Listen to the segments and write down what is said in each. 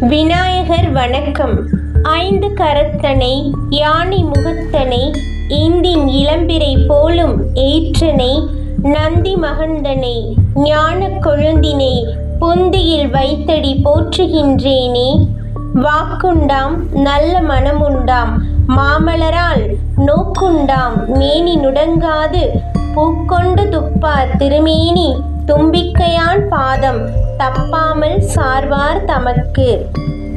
விநாயகர் வணக்கம். ஐந்து கரத்தனை யானை முகத்தனை இந்தின் இளம்பிறை போலும் ஏற்றனை நந்தி மகந்தனை ஞான கொழுந்தினை பொந்தியில் வைத்தடி போற்றுகின்றேனே. வாக்குண்டாம் நல்ல மனமுண்டாம் மாமலரால் நோக்குண்டாம் மேனி நுடங்காது பூக்கொண்டு துப்பார் திருமேனி தும்பிக்கையான் பாதம் தப்பாமல் சார்வார் தமக்கு.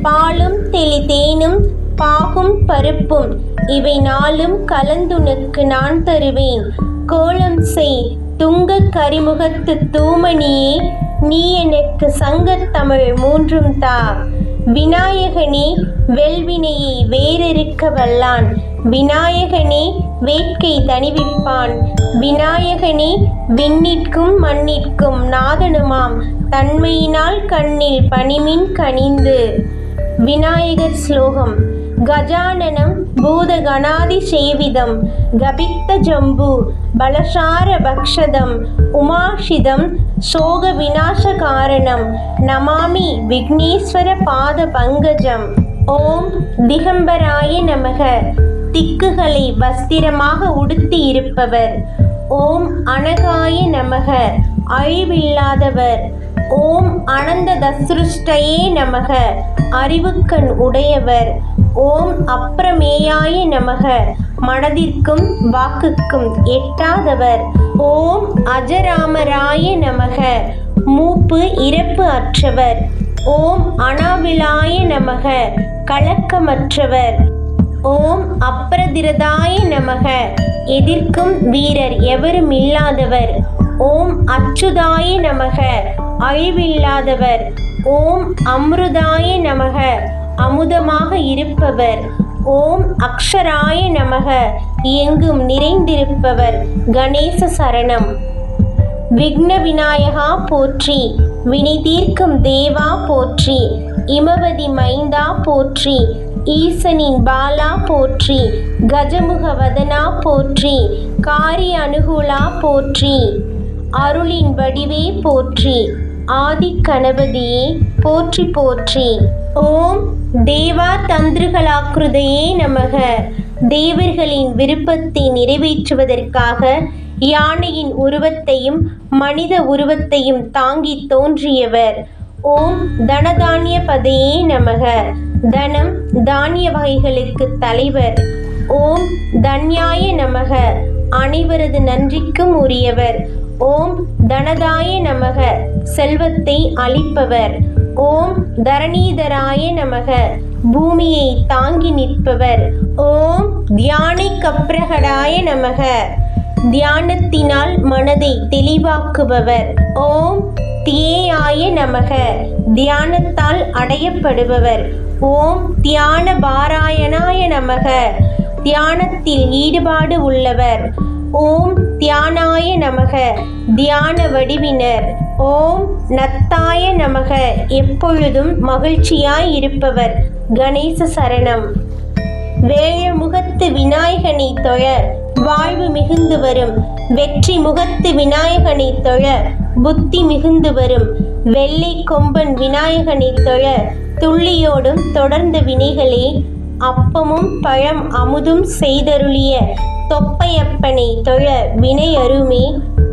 பாலும் தெளிதேனும் பாகும் பருப்பும் இவை நாளும் கலந்துனக்கு நான் தருவேன். கோலம் செய் துங்கக் கரிமுகத்து தூமணியே நீ எனக்கு சங்கத்தமிழ் மூன்றும் தா. விநாயகனே வெல்வினையை வேறறுக்க வல்லான், விநாயகனே வேட்கை தணிவிப்பான், விநாயகனே விண்ணிற்கும் மண்ணிற்கும் நாதனுமாம் தன்மையினால் கண்ணில் பனிமின் கனிந்து. விநாயகர் ஸ்லோகம். கஜானனம் பூதகணாதி சேவிதம் கபித்த ஜம்பு பலசார பக்ஷதம் உமாஷிதம் சோக விநாச காரணம் நமாமி விக்னேஸ்வர பாத பங்கஜம். ஓம் திகம்பராய நமக. திக்குகளை வஸ்திரமாக உடுத்தி இருப்பவர். ஓம் அனகாய நமக. அழிவில்லாதவர். ஓம் அனந்த தஸ்ருஷ்டயே நமக. அறிவுக்கண் உடையவர். ஓம் அப்ரமேயாய நமக. மனதிற்கும் வாக்குக்கும் எட்டாதவர். ஓம் அஜராமராய நமக. மூப்பு இறப்பு அற்றவர். ஓம் அனாவிலாய நமக. கலக்கமற்றவர். ஓம் அப்ரதிரதாய நமக. எதிர்க்கும் வீரர் எவரும் இல்லாதவர். ஓம் அச்சுதாய நமக. அழிவில்லாதவர். ஓம் அம்ருதாய நமக. அமுதமாக இருப்பவர். ஓம் அக்ஷராய நமக. எங்கும் நிறைந்திருப்பவர். கணேச சரணம். விக்ன விநாயகா போற்றி, வினை தீர்க்கும் தேவா போற்றி, இமவதி மைந்தா போற்றி, ஈசனின் பாலா போற்றி, கஜமுக வதனா போற்றி, காரிய அனுகூலா போற்றி, அருளின் வடிவே போற்றி, ஆதி கணபதியே போற்றி போற்றி. ஓம் தேவா தந்திருகளாக்கிருதையே நமக. தேவர்களின் விருப்பத்தை நிறைவேற்றுவதற்காக யானையின் உருவத்தையும் மனித உருவத்தையும் தாங்கி தோன்றியவர். ஓம் தனதானிய பதையே நமக. தனம் தானிய வகைகளுக்கு தலைவர். ஓம் தன்யாய நமக. அனைவரது நன்றிக்கும் உரியவர். ஓம் தனதாய நமக. செல்வத்தை அளிப்பவர். ஓம் தரணீதராய நமக. பூமியை தாங்கி நிற்பவர். ஓம் தியானை கப்ரகடாய நமக. தியானத்தினால் மனதை தெளிவாக்குபவர். ஓம் தியேயாய நமக. தியானத்தால் அடையப்படுபவர். ஓம் தியான பாராயணாய நமக. தியானத்தில் ஈடுபாடு உள்ளவர். ஓம் தியானாய நமக. தியான வடிவினர். ஓம் நத்தாய நமக. எப்பொழுதும் மகிழ்ச்சியாய் இருப்பவர். கணேச சரணம். வேழமுகத்து விநாயகனை தொழ வாழ்வு மிகுந்து வரும். வெற்றி முகத்து விநாயகனை தொழ புத்தி மிகுந்து வரும். வெள்ளை கொம்பன் விநாயகனை தொழ துள்ளியோடும் தொடர்ந்த வினைகளே. அப்பமும் பழம் அமுதும் செய்தருளிய தொப்பையப்பனை தொழ வினை அருமே.